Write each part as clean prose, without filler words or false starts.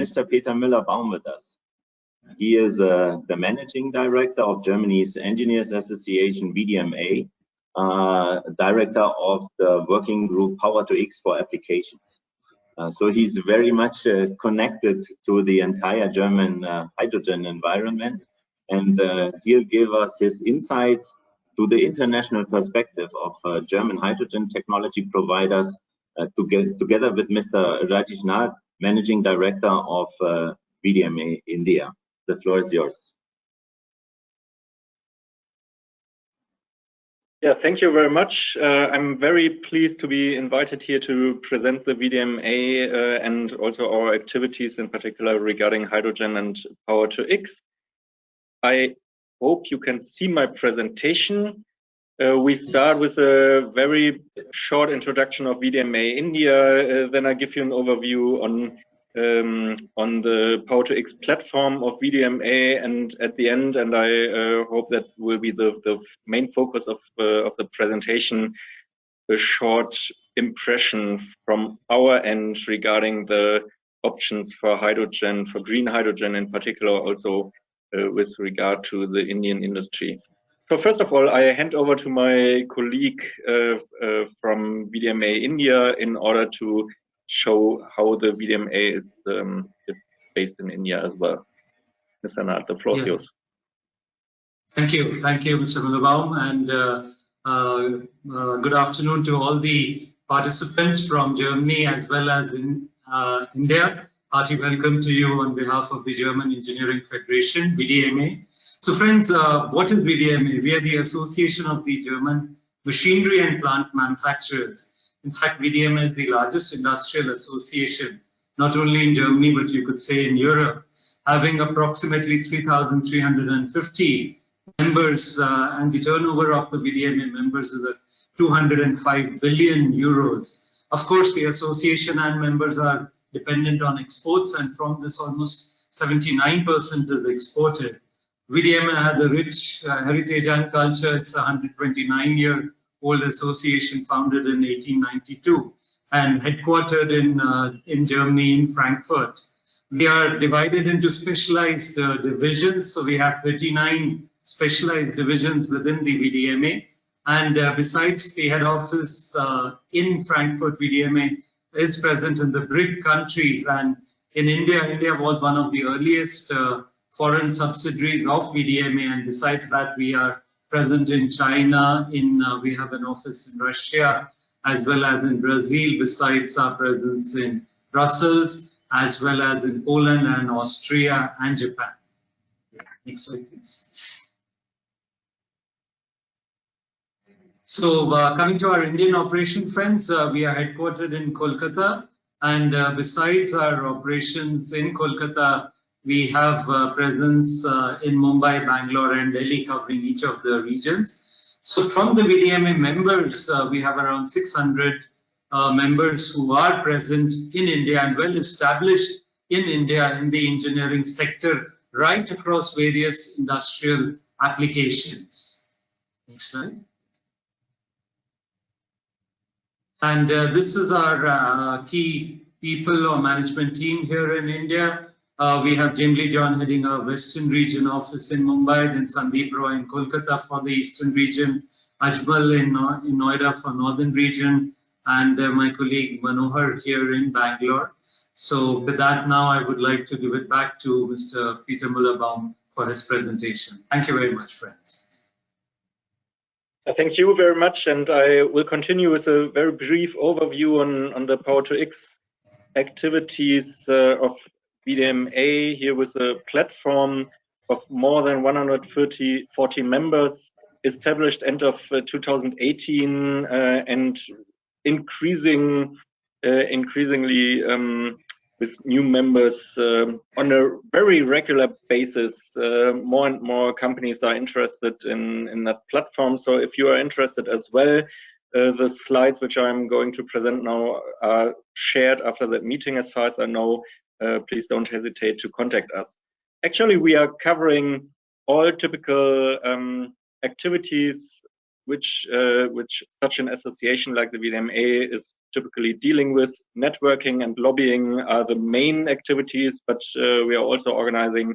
Mr. Peter Müller-Baum with us. He is the Managing Director of Germany's Engineers Association, VDMA, Director of the Working Group Power to X for Applications. So he's very much connected to the entire German hydrogen environment, and he'll give us his insights to the international perspective of German hydrogen technology providers, together with Mr. Rajesh Nath, Managing Director of VDMA India. The floor is yours. Yeah, thank you very much. I'm very pleased to be invited here to present the VDMA and also our activities in particular regarding hydrogen and power to X. I hope you can see my presentation. We start with a very short introduction of VDMA India, then I give you an overview on the Power to X platform of VDMA, and at the end, and I hope that will be the main focus of the presentation, a short impression from our end regarding the options for hydrogen, for green hydrogen in particular, also with regard to the Indian industry. So first of all, I hand over to my colleague from VDMA India in order to show how the VDMA is based in India as well. Mr. Nath, the floor is yours. Thank you, Mr. Müller-Baum, and good afternoon to all the participants from Germany as well as in India. Hearty welcome to you on behalf of the German Engineering Federation, VDMA. So friends, what is VDMA? We are the Association of the German Machinery and Plant Manufacturers. In fact, VDMA is the largest industrial association, not only in Germany, but you could say in Europe, having approximately 3,350 members, and the turnover of the VDMA members is at 205 billion euros. Of course, the association and members are dependent on exports, and from this almost 79% is exported. VDMA has a rich heritage and culture. It's a 129-year-old association founded in 1892 and headquartered in Germany, in Frankfurt. We are divided into specialized divisions. So we have 39 specialized divisions within the VDMA. And besides the head office in Frankfurt, VDMA is present in the BRIC countries. And in India, India was one of the earliest foreign subsidiaries of VDMA, and besides that, we are present in China. We have an office in Russia as well as in Brazil. Besides our presence in Brussels, as well as in Poland and Austria and Japan. Next slide, please. So, coming to our Indian operation, friends, we are headquartered in Kolkata, and besides our operations in Kolkata, we have presence in Mumbai, Bangalore, and Delhi, covering each of the regions. So from the VDMA members, we have around 600 members who are present in India and well established in India in the engineering sector, right across various industrial applications. Next slide. And this is our key people or management team here in India. We have Jimli John heading our Western region office in Mumbai, then Sandeep Roy in Kolkata for the Eastern region, Ajmal in Noida for Northern region, and my colleague Manohar here in Bangalore. So with that, now I would like to give it back to Mr. Peter Müller-Baum for his presentation. Thank you very much, friends. Thank you very much, and I will continue with a very brief overview on the Power to X activities of VDMA, here with a platform of more than 140 members, established end of 2018, and increasingly with new members on a very regular basis. More and more companies are interested in that platform. So if you are interested as well, the slides which I'm going to present now are shared after that meeting, as far as I know. Please don't hesitate to contact us. Actually, we are covering all typical activities which such an association like the VDMA is typically dealing with. Networking and lobbying are the main activities, but we are also organizing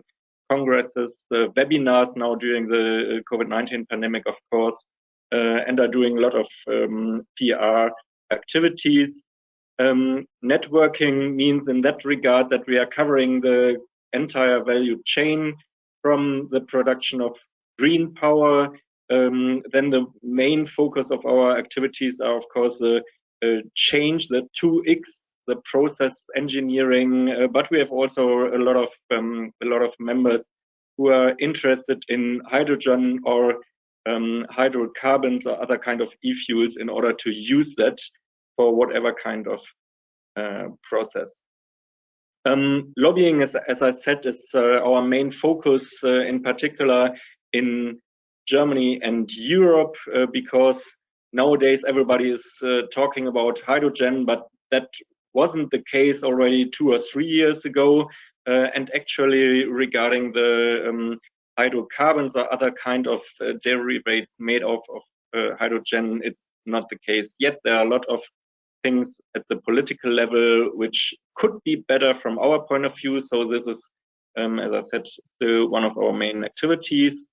congresses, webinars now during the COVID-19 pandemic, of course, and are doing a lot of PR activities. Networking means in that regard that we are covering the entire value chain from the production of green power. Then the main focus of our activities are, of course, the change, the 2X, the process engineering, but we have also a lot of members who are interested in hydrogen or hydrocarbons or other kind of e-fuels in order to use that for whatever kind of process. Lobbying, as I said, is our main focus, in particular in Germany and Europe, because nowadays everybody is talking about hydrogen, but that wasn't the case already 2 or 3 years ago. And actually, regarding the hydrocarbons or other kind of derivatives made of hydrogen, it's not the case yet. There are a lot of things at the political level which could be better from our point of view. So this is, as I said, still one of our main activities.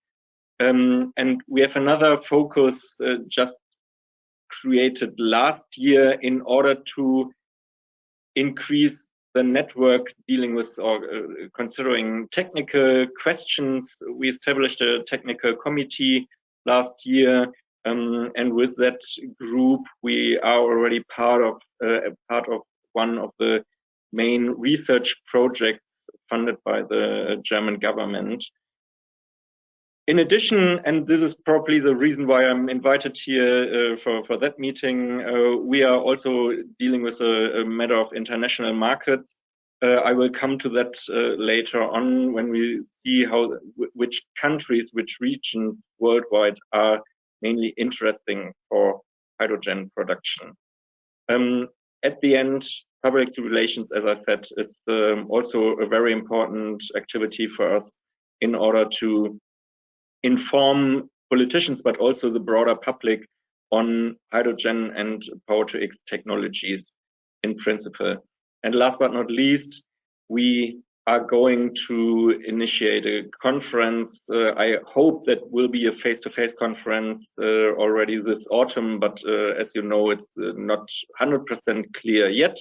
And we have another focus just created last year in order to increase the network dealing with or considering technical questions. We established a technical committee last year, and with that group, we are already part of one of the main research projects funded by the German government. In addition, and this is probably the reason why I'm invited here for that meeting, we are also dealing with a matter of international markets. I will come to that later on when we see which countries, which regions worldwide are mainly interesting for hydrogen production. At the end, public relations, as I said, is also a very important activity for us in order to inform politicians, but also the broader public on hydrogen and Power-to-X technologies in principle. And last but not least, we are going to initiate a conference. I hope that will be a face-to-face conference already this autumn, but as you know, it's not 100% clear yet.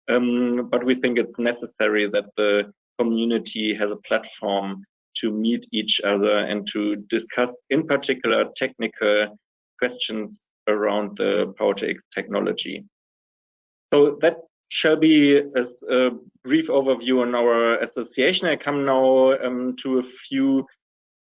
But we think it's necessary that the community has a platform to meet each other and to discuss, in particular, technical questions around the Power-to-X technology. So that shall be as a brief overview on our association. I come now to a few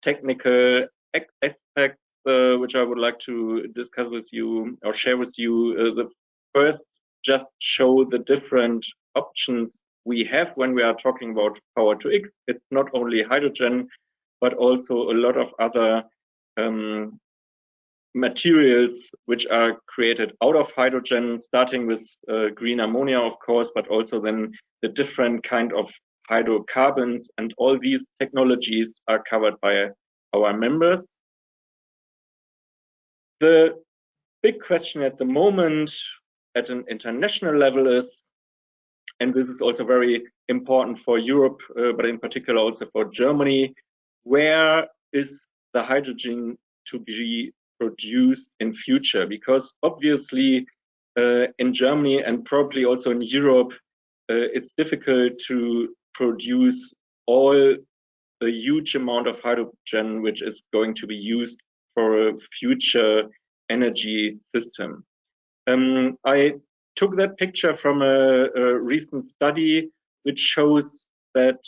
technical aspects which I would like to discuss with you or share with you. The first, just show the different options we have when we are talking about Power-to-X. It's not only hydrogen, but also a lot of other materials which are created out of hydrogen, starting with green ammonia, of course, but also then the different kind of hydrocarbons, and all these technologies are covered by our members. The big question at the moment at an international level is, and this is also very important for Europe, but in particular also for Germany, where is the hydrogen to be produced in future? Because obviously in Germany and probably also in Europe, it's difficult to produce all the huge amount of hydrogen which is going to be used for a future energy system. I took that picture from a recent study which shows that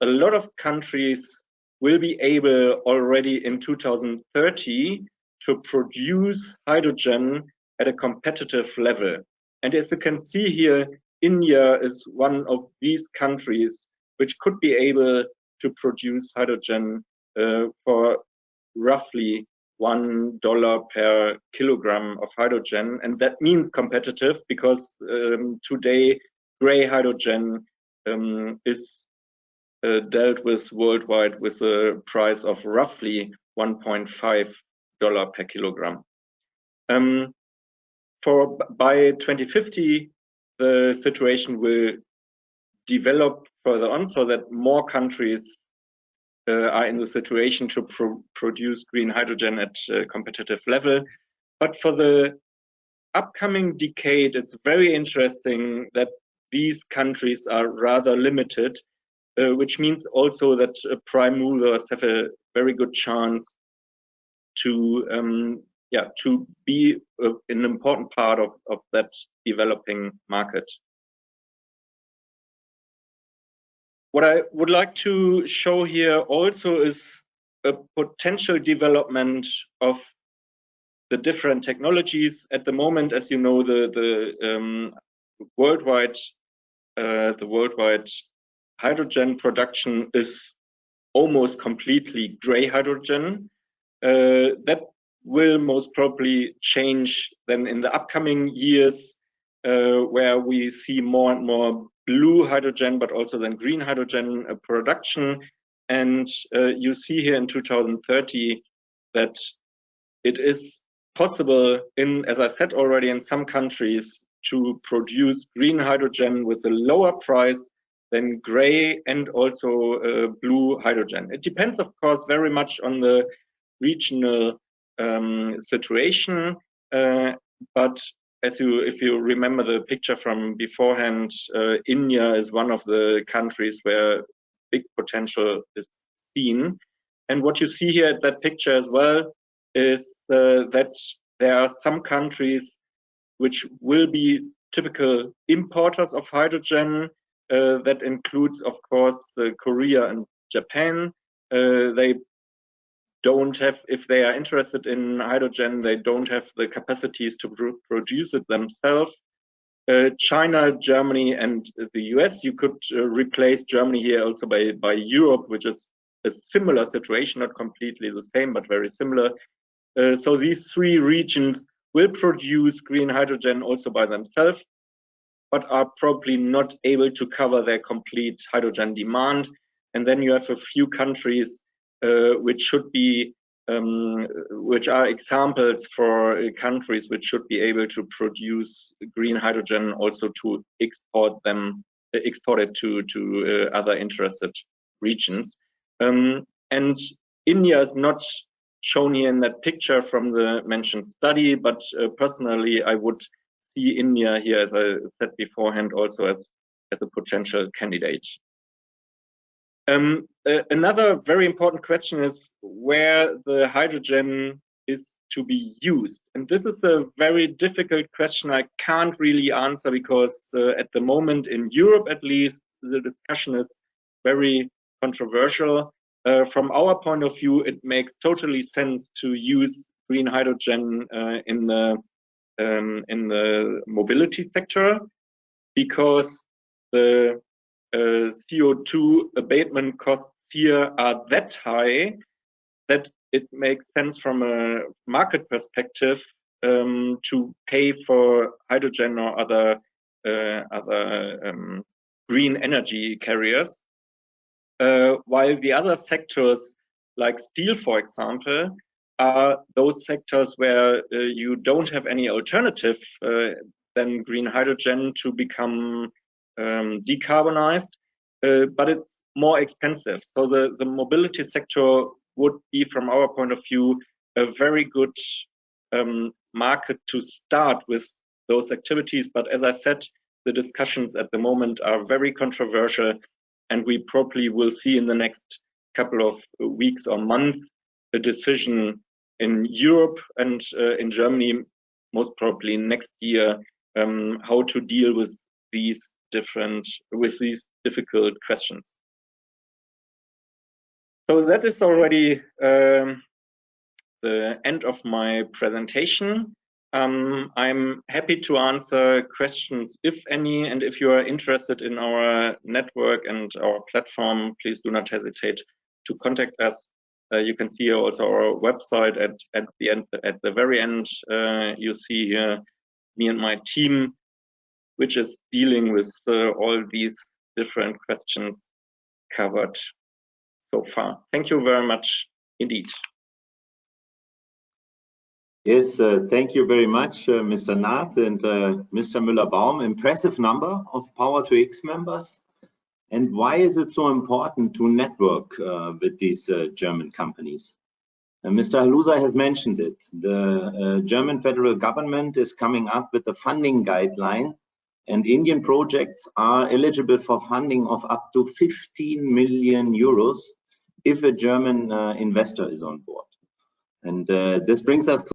a lot of countries will be able already in 2030 to produce hydrogen at a competitive level. And as you can see here, India is one of these countries which could be able to produce hydrogen for roughly $1 per kilogram of hydrogen. And that means competitive because today gray hydrogen is dealt with worldwide with a price of roughly $1.5 per kilogram. by 2050, the situation will develop further on so that more countries are in the situation to produce green hydrogen at a competitive level. But for the upcoming decade, it's very interesting that these countries are rather limited, which means also that prime movers have a very good chance to be an important part of that developing market. What I would like to show here also is a potential development of the different technologies. At the moment, as you know, the worldwide hydrogen production is almost completely gray hydrogen. That will most probably change then in the upcoming years, where we see more and more blue hydrogen, but also then green hydrogen production. And you see here in 2030 that it is possible as I said already, in some countries to produce green hydrogen with a lower price than gray and also blue hydrogen. It depends, of course, very much on the regional situation, but if you remember the picture from beforehand, India is one of the countries where big potential is seen. And what you see here at that picture as well is that there are some countries which will be typical importers of hydrogen. That includes, of course, Korea and Japan. They don't have, if they are interested in hydrogen, they don't have the capacities to produce it themselves. China, Germany, and the US, you could replace Germany here also by Europe, which is a similar situation, not completely the same, but very similar. So these three regions will produce green hydrogen also by themselves, but are probably not able to cover their complete hydrogen demand. And then you have a few countries which are examples for countries which should be able to produce green hydrogen, also to export it to other interested regions. And India is not shown here in that picture from the mentioned study, but personally, I would see India here, as I said beforehand, also as a potential candidate. Another very important question is where the hydrogen is to be used. And this is a very difficult question I can't really answer because at the moment in Europe, at least, the discussion is very controversial. From our point of view, it makes totally sense to use green hydrogen in the mobility sector, because the CO2 abatement costs here are that high that it makes sense from a market perspective to pay for hydrogen or other green energy carriers, while the other sectors like steel, for example, are those sectors where you don't have any alternative than green hydrogen to become decarbonized, but it's more expensive. So the mobility sector would be, from our point of view, a very good market to start with those activities. But as I said, the discussions at the moment are very controversial, and we probably will see in the next couple of weeks or months a decision in Europe and in Germany, most probably next year, how to deal with these difficult questions. So that is already the end of my presentation. I'm happy to answer questions, if any, and if you are interested in our network and our platform, please do not hesitate to contact us. You can see also our website at the very end. You see here me and my team, which is dealing with all these different questions covered so far. Thank you very much indeed. Yes, thank you very much, Mr. Nath and Mr. Müller-Baum. Impressive number of Power-to-X members. And why is it so important to network with these German companies? Mr. Halusa has mentioned it. The German federal government is coming up with a funding guideline, and Indian projects are eligible for funding of up to 15 million euros if a German investor is on board. And this brings us to